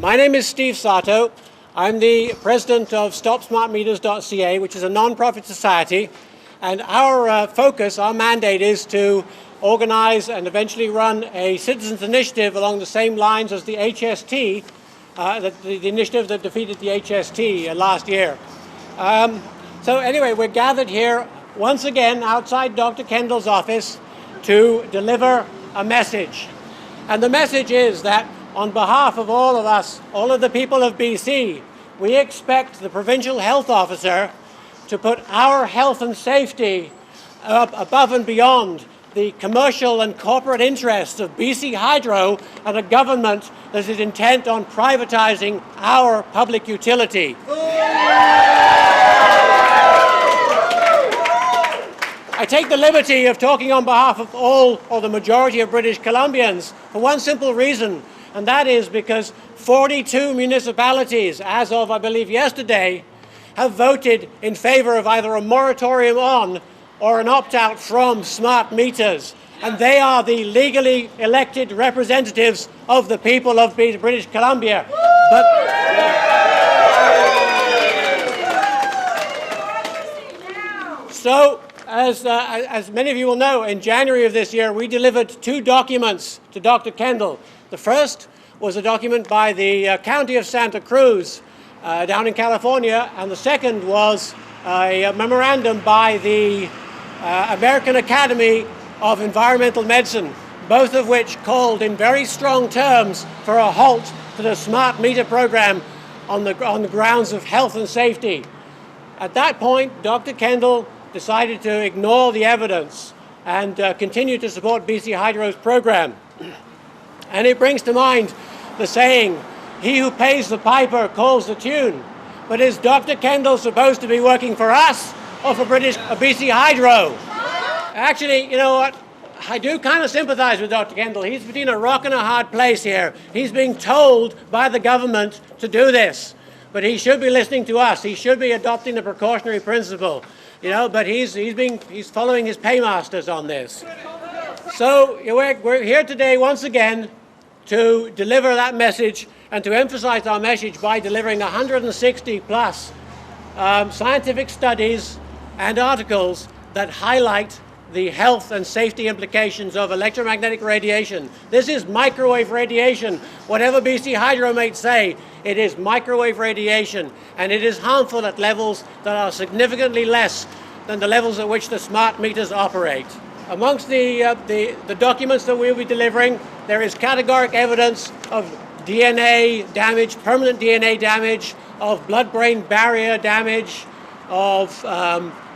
My name is Steve Sato. I'm the president of stopsmartmeters.ca, which is a non-profit society. And our focus, our mandate is to organize and eventually run a citizens initiative along the same lines as the HST, the initiative that defeated the HST last year. So anyway, we're gathered here once again outside Dr. Kendall's office to deliver a message. And the message is that on behalf of all of us, all of the people of BC, we expect the Provincial Health Officer to put our health and safety up above and beyond the commercial and corporate interests of BC Hydro and a government that is intent on privatizing our public utility. I take the liberty of talking on behalf of all or the majority of British Columbians for one simple reason, and that is because 42 municipalities, as of, I believe, yesterday, have voted in favor of either a moratorium on or an opt-out from smart meters. And they are the legally elected representatives of the people of British Columbia. So, as many of you will know, in January of this year, we delivered 2 documents to Dr. Kendall. The first was a document by the County of Santa Cruz down in California, and the second was a memorandum by the American Academy of Environmental Medicine, both of which called in very strong terms for a halt to the smart meter program on the grounds of health and safety. At that point, Dr. Kendall decided to ignore the evidence and continue to support BC Hydro's program. And it brings to mind the saying, "He who pays the piper calls the tune." But is Dr. Kendall supposed to be working for us or for BC Hydro? Actually, you know what? I do kind of sympathize with Dr. Kendall. He's between a rock and a hard place here. He's being told by the government to do this. But he should be listening to us. He should be adopting the precautionary principle. You know, but he's following his paymasters on this. So we're here today once again to deliver that message and to emphasize our message by delivering 160 plus scientific studies and articles that highlight the health and safety implications of electromagnetic radiation. This is microwave radiation. Whatever BC Hydro may say, it is microwave radiation, and it is harmful at levels that are significantly less than the levels at which the smart meters operate. Amongst the documents that we'll be delivering, there is categoric evidence of DNA damage, permanent DNA damage, of blood-brain barrier damage, of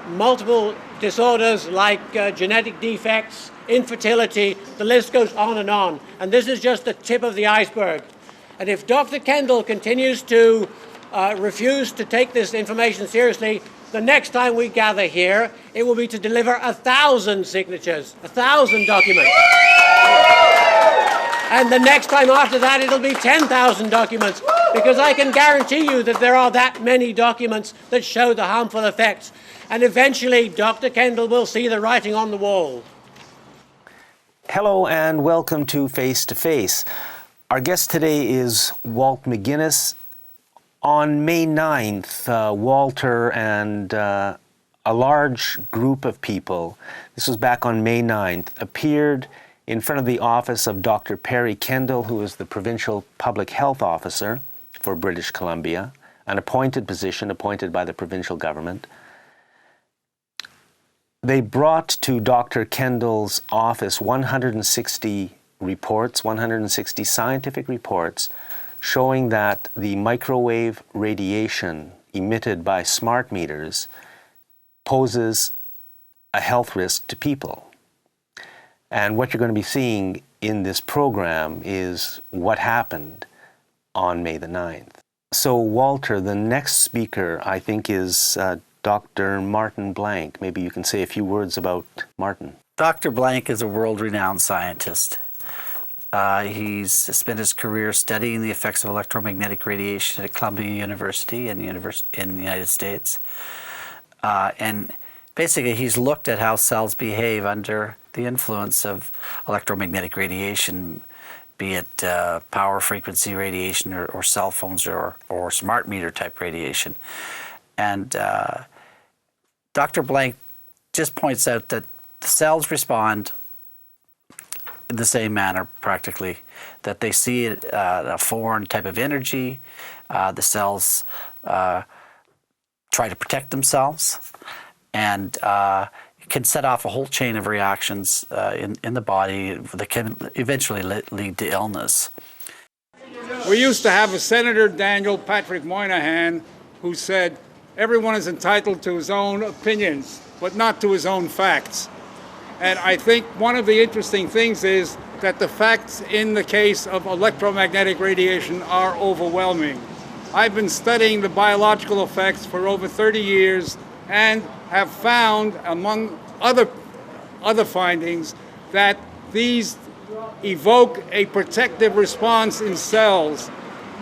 multiple disorders like genetic defects, infertility, the list goes on. And this is just the tip of the iceberg. And if Dr. Kendall continues to refuse to take this information seriously, the next time we gather here, it will be to deliver 1,000 signatures, 1,000 documents. And the next time after that, it'll be 10,000 documents, because I can guarantee you that there are that many documents that show the harmful effects. And eventually, Dr. Kendall will see the writing on the wall. Hello and welcome to Face to Face. Our guest today is Walt McGinnis. On May 9th, Walter and a large group of people, this was back on May 9th, appeared in front of the office of Dr. Perry Kendall, who is the Provincial Public Health Officer for British Columbia, an appointed position appointed by the provincial government. They brought to Dr. Kendall's office 160 reports, 160 scientific reports, showing that the microwave radiation emitted by smart meters poses a health risk to people. And what you're going to be seeing in this program is what happened on May the 9th. So, Walter, the next speaker, I think, is Dr. Martin Blank. Maybe you can say a few words about Martin. Dr. Blank is a world-renowned scientist. He's spent his career studying the effects of electromagnetic radiation at Columbia University in the United States. And basically, he's looked at how cells behave under the influence of electromagnetic radiation, be it power frequency radiation or cell phones or smart meter type radiation. And Dr. Blank just points out that the cells respond in the same manner practically, that they see a foreign type of energy. The cells try to protect themselves, and it can set off a whole chain of reactions in the body that can eventually lead to illness. We used to have a Senator, Daniel Patrick Moynihan, who said, everyone is entitled to his own opinions, but not to his own facts. And I think one of the interesting things is that the facts in the case of electromagnetic radiation are overwhelming. I've been studying the biological effects for over 30 years and have found, among other findings, that these evoke a protective response in cells.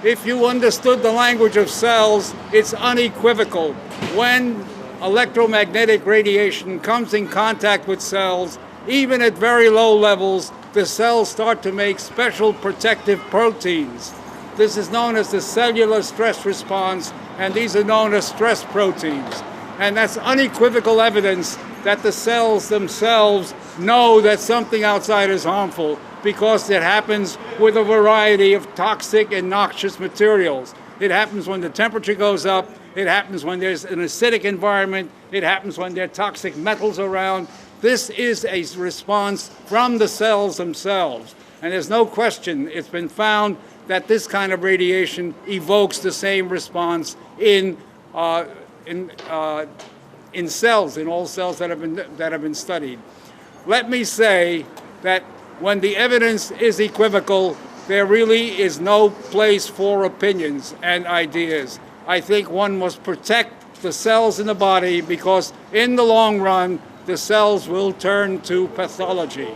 If you understood the language of cells, it's unequivocal. When electromagnetic radiation comes in contact with cells, even at very low levels, the cells start to make special protective proteins. This is known as the cellular stress response, and these are known as stress proteins. And that's unequivocal evidence that the cells themselves know that something outside is harmful, because it happens with a variety of toxic and noxious materials. It happens when the temperature goes up, it happens when there's an acidic environment, it happens when there are toxic metals around. This is a response from the cells themselves. And there's no question, it's been found that this kind of radiation evokes the same response in cells, in all cells that have been studied. Let me say that when the evidence is equivocal, there really is no place for opinions and ideas. I think one must protect the cells in the body, because in the long run, the cells will turn to pathology.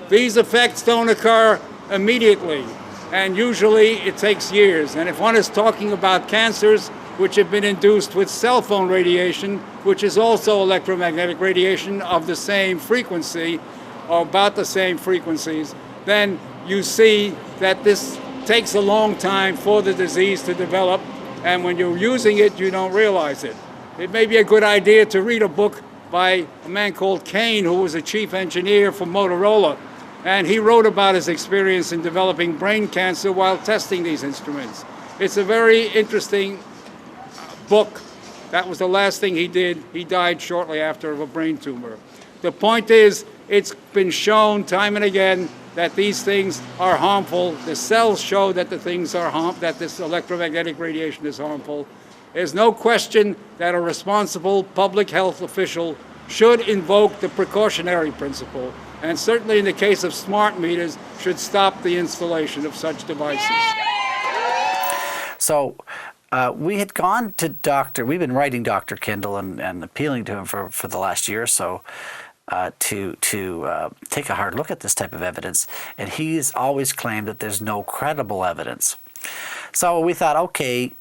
These effects don't occur immediately, and usually it takes years. And if one is talking about cancers which have been induced with cell phone radiation, which is also electromagnetic radiation of the same frequency, or about the same frequencies, then you see that this takes a long time for the disease to develop, and when you're using it, you don't realize it. It may be a good idea to read a book by a man called Kane, who was a chief engineer for Motorola, and he wrote about his experience in developing brain cancer while testing these instruments. It's a very interesting book. That was the last thing he did. He died shortly after of a brain tumor. The point is, it's been shown time and again that these things are harmful. The cells show that the things are that this electromagnetic radiation is harmful. There's no question that a responsible public health official should invoke the precautionary principle, and certainly in the case of smart meters, should stop the installation of such devices. So we had gone to we've been writing Dr. Kendall and appealing to him for the last year or so to take a hard look at this type of evidence, and he's always claimed that there's no credible evidence. So we thought, okay,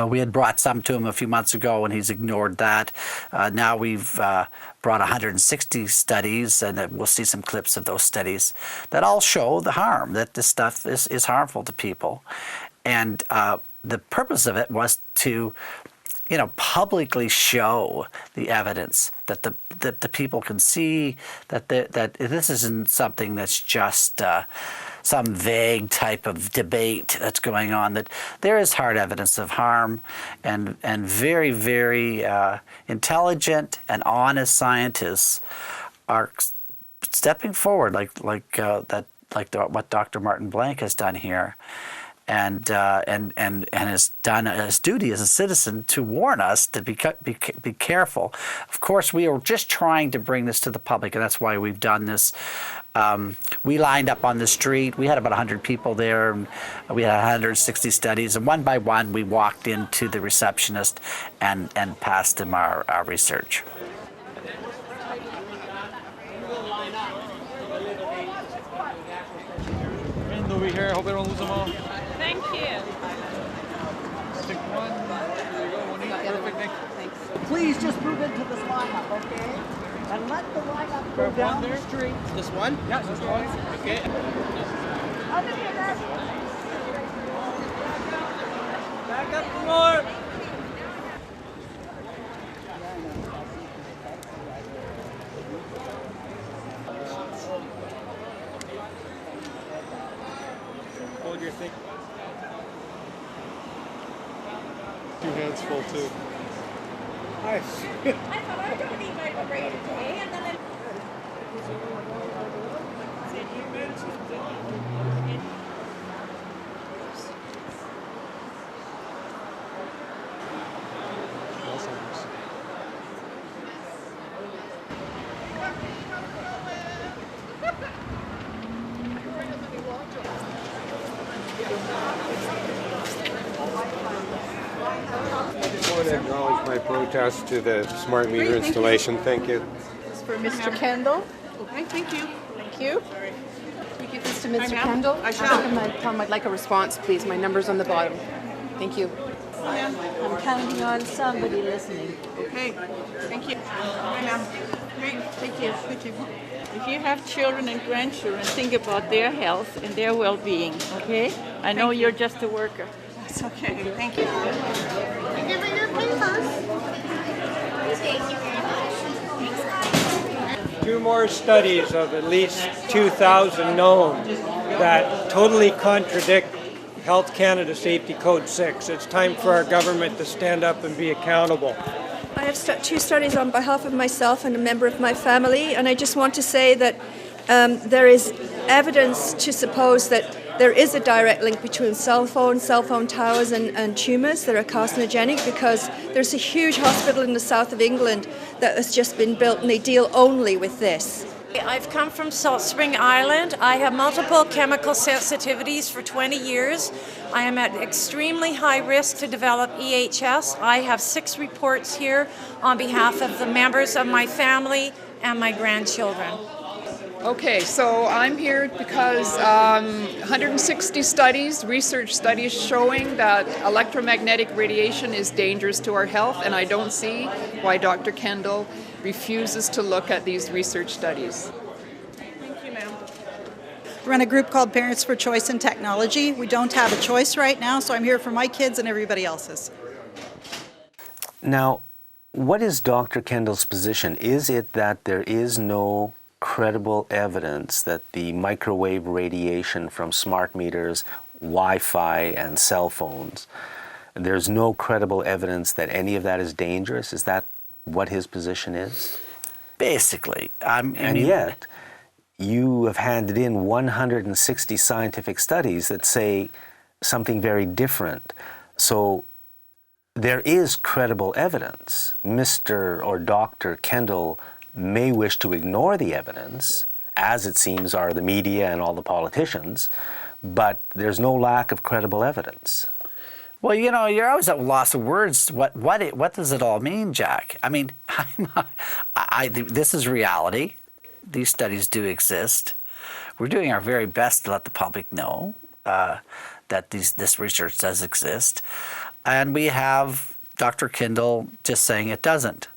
we had brought some to him a few months ago, and he's ignored that. Now we've brought 160 studies, and we'll see some clips of those studies that all show the harm, that this stuff is harmful to people. And the purpose of it was to, publicly show the evidence that the people can see that this isn't something that's just some vague type of debate that's going on, that there is hard evidence of harm, and very, very intelligent and honest scientists are stepping forward what Dr. Martin Blank has done here. And has done his duty as a citizen to warn us to be careful. Of course, we are just trying to bring this to the public, and that's why we've done this. We lined up on the street. We had about 100 people there, and we had 160 studies. And one by one, we walked into the receptionist and passed him our research. Over here, hope I don't lose them all. Thank you. Take one. There you go, Monique. Perfect. Thanks. Please just move into this lineup, okay? And let the lineup go down the street. This one? Yeah, this one. Okay. Back up some more. Hold your thing. Two hands full too. Nice. I thought I was going to need my brain today, and then I... I want to acknowledge my protest to the smart meter installation. Thank you. This is for Mr. Kendall. Okay, thank you. Thank you. We give this to Mr. ma'am. Kendall. I shall. Ask him, tell him I'd like a response, please. My number's on the bottom. Thank you. I'm counting on somebody listening. Okay, thank you. Hi, ma'am. Great, thank you. If you have children and grandchildren, think about their health and their well-being, okay? I know you're just a worker. That's okay. Thank you. Give me your papers. Thank you very much. Thanks, guys. Two more studies of at least 2,000 known that totally contradict Health Canada Safety Code 6. It's time for our government to stand up and be accountable. I have two studies on behalf of myself and a member of my family, and I just want to say that there is evidence to suppose that there is a direct link between cell phone towers and tumours that are carcinogenic, because there's a huge hospital in the south of England that has just been built and they deal only with this. I've come from Salt Spring Island. I have multiple chemical sensitivities for 20 years. I am at extremely high risk to develop EHS. I have 6 reports here on behalf of the members of my family and my grandchildren. Okay, so I'm here because 160 studies, research studies showing that electromagnetic radiation is dangerous to our health, and I don't see why Dr. Kendall refuses to look at these research studies. Thank you, ma'am. Run a group called Parents for Choice in Technology. We don't have a choice right now, so I'm here for my kids and everybody else's. Now, what is Dr. Kendall's position? Is it that there is no credible evidence that the microwave radiation from smart meters, Wi-Fi, and cell phones, there's no credible evidence that any of that is dangerous? Is that what his position is? Basically. Yet, you have handed in 160 scientific studies that say something very different. So there is credible evidence. Mr. or Dr. Kendall may wish to ignore the evidence, as it seems are the media and all the politicians, but there's no lack of credible evidence. Well, you know, you're always at a loss of words. What does it all mean, Jack? I mean, this is reality. These studies do exist. We're doing our very best to let the public know that this research does exist. And we have Dr. Kendall just saying it doesn't.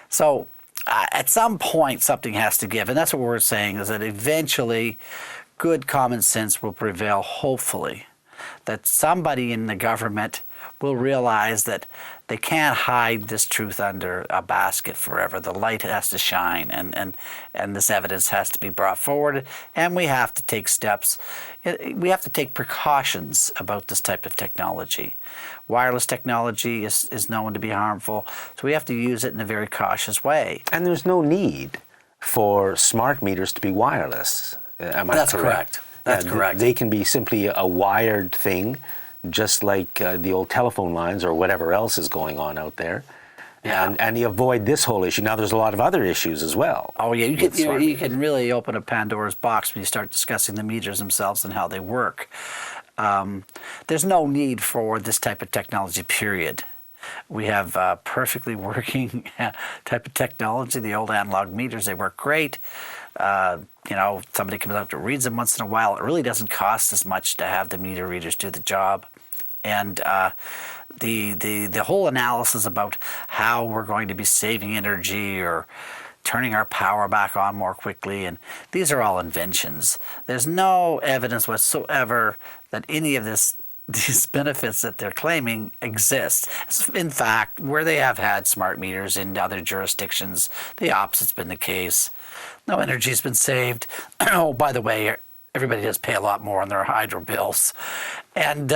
So at some point, something has to give. And that's what we're saying, is that eventually good common sense will prevail, hopefully. That somebody in the government will realize that they can't hide this truth under a basket forever. The light has to shine, and this evidence has to be brought forward, and we have to take steps. We have to take precautions about this type of technology. Wireless technology is known to be harmful, so we have to use it in a very cautious way. And there's no need for smart meters to be wireless. Am I That's correct? correct. That's correct. They can be simply a wired thing, just like the old telephone lines or whatever else is going on out there. Yeah. And you avoid this whole issue. Now, there's a lot of other issues as well. Oh, yeah, you can really open a Pandora's box when you start discussing the meters themselves and how they work. There's no need for this type of technology, period. We have perfectly working type of technology. The old analog meters, they work great. You know, somebody comes out and reads them once in a while. It really doesn't cost as much to have the meter readers do the job. And the whole analysis about how we're going to be saving energy or turning our power back on more quickly. And these are all inventions. There's no evidence whatsoever that any of these benefits that they're claiming exist. In fact, where they have had smart meters in other jurisdictions, the opposite's been the case. No energy's been saved. Oh, by the way, everybody does pay a lot more on their hydro bills. And,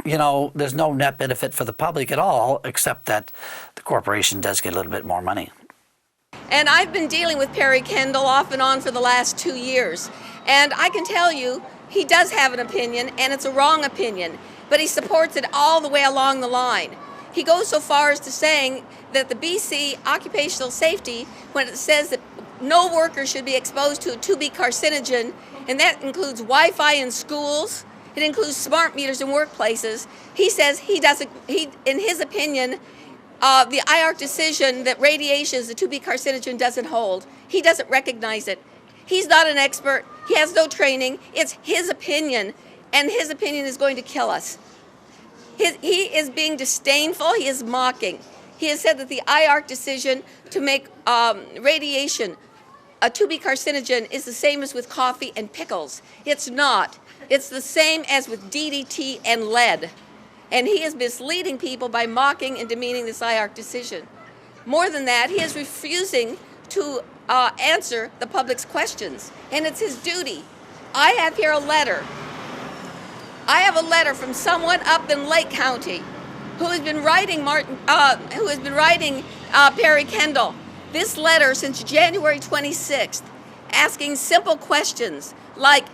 there's no net benefit for the public at all, except that the corporation does get a little bit more money. And I've been dealing with Perry Kendall off and on for the last 2 years. And I can tell you, he does have an opinion, and it's a wrong opinion, but he supports it all the way along the line. He goes so far as to saying that the BC occupational safety, when it says that no worker should be exposed to a 2B carcinogen, and that includes Wi-Fi in schools, it includes smart meters in workplaces, he says in his opinion, the IARC decision that radiation is a 2B carcinogen doesn't hold. He doesn't recognize it. He's not an expert. He has no training. It's his opinion, and his opinion is going to kill us. He is being disdainful. He is mocking. He has said that the IARC decision to make radiation a 2B carcinogen is the same as with coffee and pickles. It's not. It's the same as with DDT and lead. And he is misleading people by mocking and demeaning this IARC decision. More than that, he is refusing to answer the public's questions, and it's his duty. I have here a letter. I have a letter from someone up in Lake County who has been writing Perry Kendall this letter since January 26th, asking simple questions like,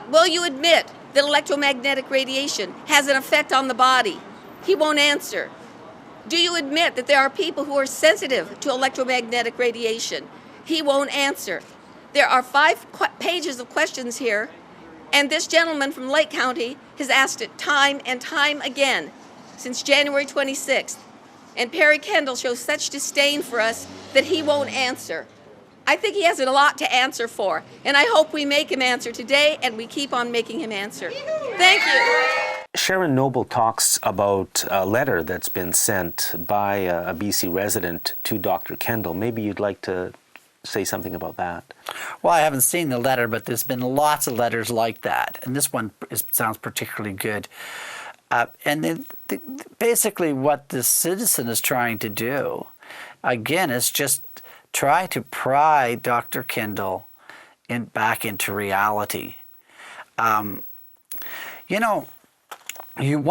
will you admit that electromagnetic radiation has an effect on the body? He won't answer. Do you admit that there are people who are sensitive to electromagnetic radiation? He won't answer. There are 5 pages of questions here, and this gentleman from Lake County has asked it time and time again since January 26th. And Perry Kendall shows such disdain for us that he won't answer. I think he has a lot to answer for, and I hope we make him answer today, and we keep on making him answer. Thank you. Sharon Noble talks about a letter that's been sent by a BC resident to Dr. Kendall. Maybe you'd like to say something about that. Well, I haven't seen the letter, but there's been lots of letters like that, and this one sounds particularly good. Basically what the citizen is trying to do, again, is just try to pry Dr. Kendall back into reality. One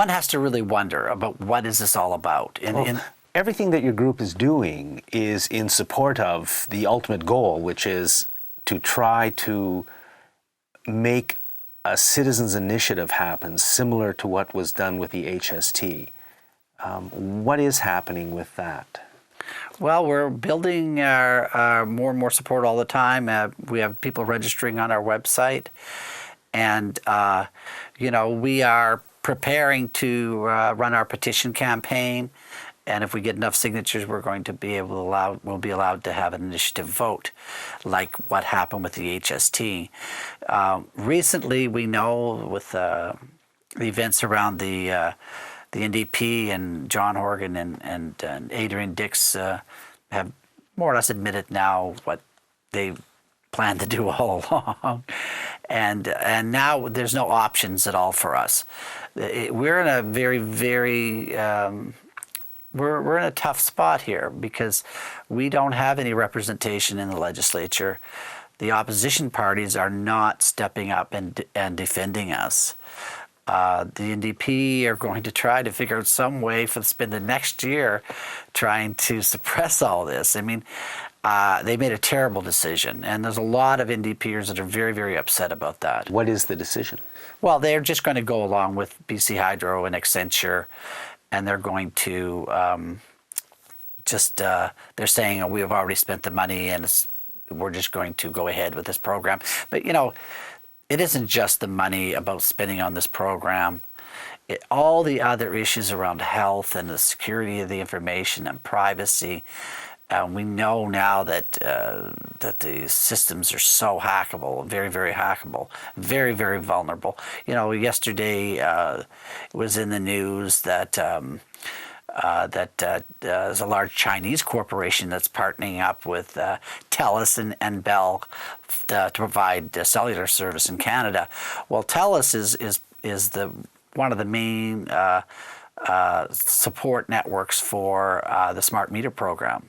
has to really wonder about what is this all about. Everything that your group is doing is in support of the ultimate goal, which is to try to make a citizens' initiative happen similar to what was done with the HST. What is happening with that? Well, we're building our more and more support all the time. We have people registering on our website, and we are preparing to run our petition campaign. And if we get enough signatures, we're going to we'll be allowed to have an initiative vote, like what happened with the HST. Recently, we know with the events around the NDP and John Horgan and Adrian Dix have more or less admitted now what they planned to do all along, and now there's no options at all for us. We're in a very we're in a tough spot here because we don't have any representation in the legislature. The opposition parties are not stepping up and defending us. The NDP are going to try to figure out some way to spend the next year trying to suppress all this. I mean, they made a terrible decision, and there's a lot of NDPers that are very, very upset about that. What is the decision? Well, they're just going to go along with BC Hydro and Accenture, and they're going to they're saying, we have already spent the money and we're just going to go ahead with this program. But, it isn't just the money about spending on this program. All the other issues around health and the security of the information and privacy. We know now that the systems are so hackable, very, very hackable, very, very vulnerable. Yesterday it was in the news that there's a large Chinese corporation that's partnering up with TELUS and Bell to provide cellular service in Canada. Well, TELUS is one of the main support networks for the smart meter program.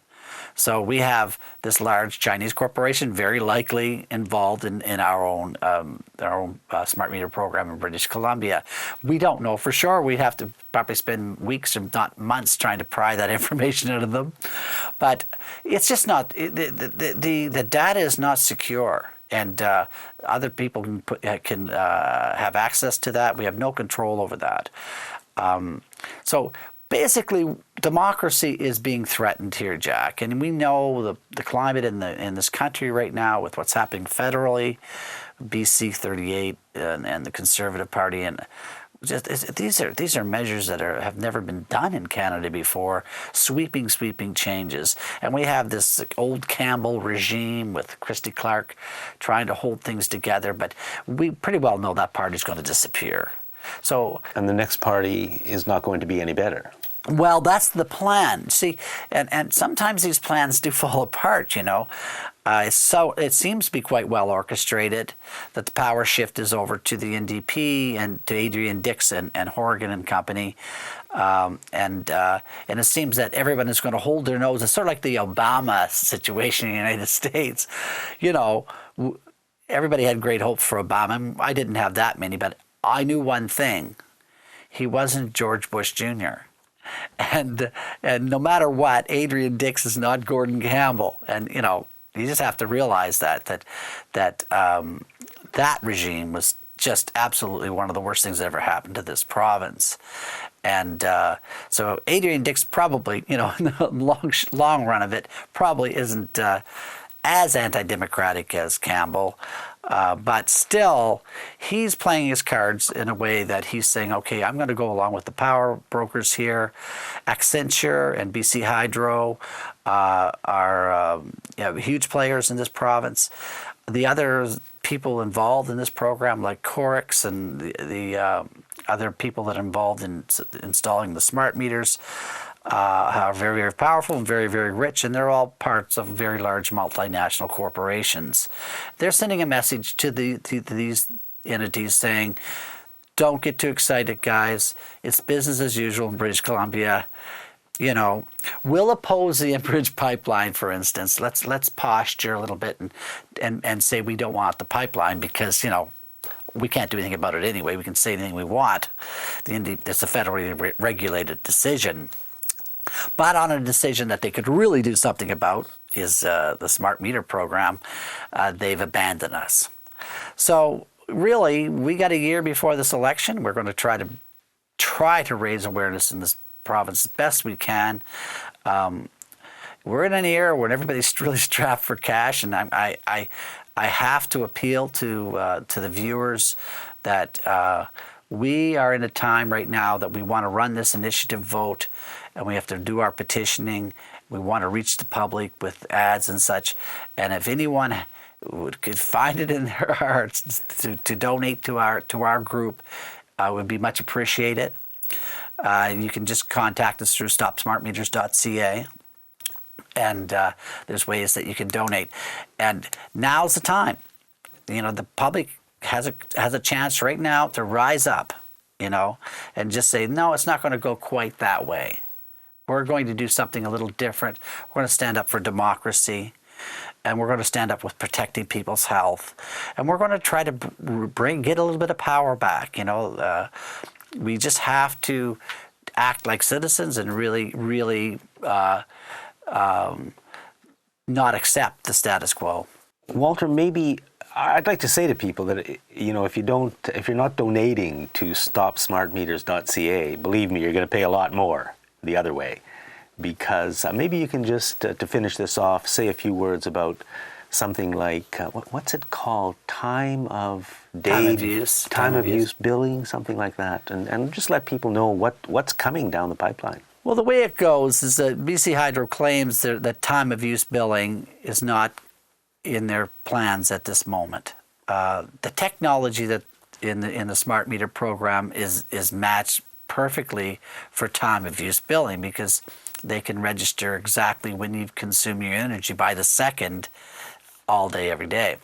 So we have this large Chinese corporation very likely involved in our own smart meter program in British Columbia. We don't know for sure. We'd have to probably spend weeks, if not months, trying to pry that information out of them. But it's just not, the data is not secure. And other people can have access to that. We have no control over that. So basically, democracy is being threatened here, Jack, and we know the climate in this country right now with what's happening federally, BC 38 and the Conservative Party, and these are measures that have never been done in Canada before, sweeping changes, and we have this old Campbell regime with Christy Clark trying to hold things together, but we pretty well know that party's going to disappear. So, and the next party is not going to be any better. Well, that's the plan. See, and sometimes these plans do fall apart, you know. So it seems to be quite well orchestrated that the power shift is over to the NDP and to Adrian Dix and Horgan and company. And it seems that everyone is going to hold their nose. It's sort of like the Obama situation in the United States. You know, everybody had great hope for Obama. I didn't have that many, but I knew one thing. He wasn't George Bush Jr. And no matter what, Adrian Dix is not Gordon Campbell. And, you know, you just have to realize that regime was just absolutely one of the worst things that ever happened to this province. And so Adrian Dix probably, you know, in the long run of it, probably isn't as anti-democratic as Campbell. But still, he's playing his cards in a way that he's saying, okay, I'm going to go along with the power brokers here. Accenture and BC Hydro are huge players in this province. The other people involved in this program, like Corix and the other people that are involved in installing the smart meters, are very, very powerful and very, very rich, and they're all parts of very large multinational corporations. They're sending a message to these entities saying, don't get too excited, guys. It's business as usual in British Columbia. You know, we'll oppose the Enbridge pipeline, for instance. Let's posture a little bit and say we don't want the pipeline because, you know, we can't do anything about it anyway. We can say anything we want. It's a federally regulated decision. But on a decision that they could really do something about is the smart meter program, they've abandoned us. So really, we got a year before this election. We're going to try to raise awareness in this province as best we can. We're in an era when everybody's really strapped for cash, and I have to appeal to the viewers that we are in a time right now that we want to run this initiative vote, and we have to do our petitioning. We want to reach the public with ads and such. And if anyone could find it in their hearts to donate to our group, would be much appreciated. You can just contact us through stopsmartmeters.ca. And there's ways that you can donate. And now's the time. You know, the public has a chance right now to rise up, you know, and just say, no, it's not going to go quite that way. We're going to do something a little different. We're going to stand up for democracy, and we're going to stand up with protecting people's health, and we're going to try to get a little bit of power back. You know, we just have to act like citizens and really, really not accept the status quo. Walter, maybe I'd like to say to people that, you know, if you're not donating to stopsmartmeters.ca, believe me, you're going to pay a lot more the other way, because maybe you can just to finish this off, say a few words about something like what's it called, time of use billing, something like that, and just let people know what's coming down the pipeline. Well, the way it goes is that BC Hydro claims that time of use billing is not in their plans at this moment. The technology that in the smart meter program is matched perfectly for time of use billing because they can register exactly when you've consumed your energy by the second, all day, every day.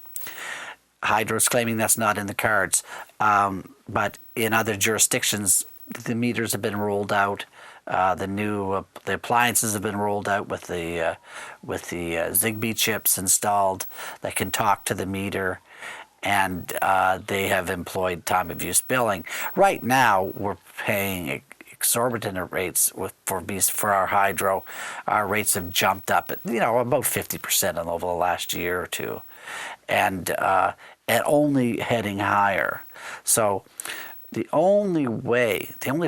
Hydro's claiming that's not in the cards, but in other jurisdictions, the meters have been rolled out. The appliances have been rolled out with the Zigbee chips installed that can talk to the meter, and they have employed time of use billing. Right now, we're paying exorbitant rates for our hydro. Our rates have jumped up at about 50% over the last year or two, and only heading higher. So the only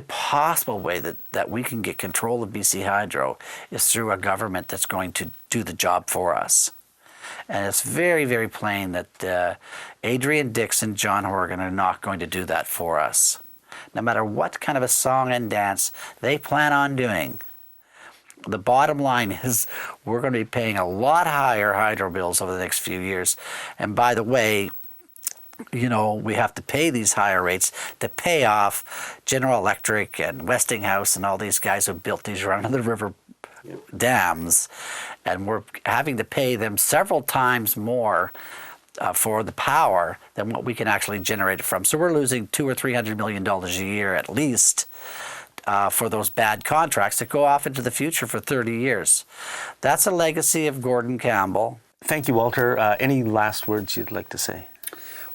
possible way that we can get control of BC Hydro is through a government that's going to do the job for us. And it's very, very plain that Adrian Dix and John Horgan are not going to do that for us. No matter what kind of a song and dance they plan on doing, the bottom line is we're going to be paying a lot higher hydro bills over the next few years. And by the way, we have to pay these higher rates to pay off General Electric and Westinghouse and all these guys who built these run-of-the-river dams. And we're having to pay them several times more for the power than what we can actually generate it from. So we're losing $200 or $300 million a year at least for those bad contracts that go off into the future for 30 years. That's a legacy of Gordon Campbell. Thank you, Walter. Any last words you'd like to say?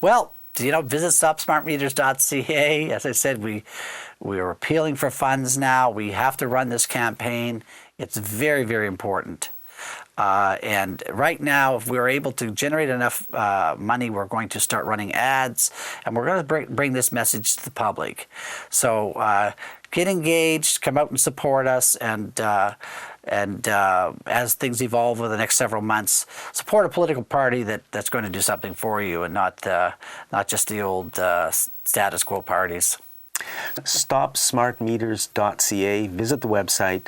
Well, visit stopsmartmeters.ca. As I said, we are appealing for funds now. We have to run this campaign. It's very, very important. And right now, if we're able to generate enough money, we're going to start running ads, and we're going to bring this message to the public. So get engaged, come out and support us, and as things evolve over the next several months, support a political party that's going to do something for you, and not just the old status quo parties. stopsmartmeters.ca. Visit the website.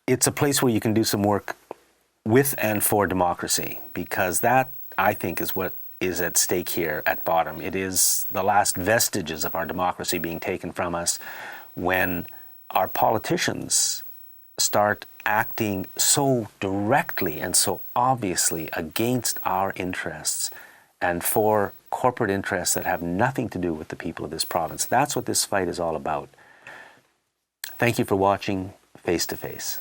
It's a place where you can do some work with and for democracy, because that, I think, is what is at stake here at bottom. It is the last vestiges of our democracy being taken from us when our politicians start acting so directly and so obviously against our interests and for corporate interests that have nothing to do with the people of this province. That's what this fight is all about. Thank you for watching Face to Face.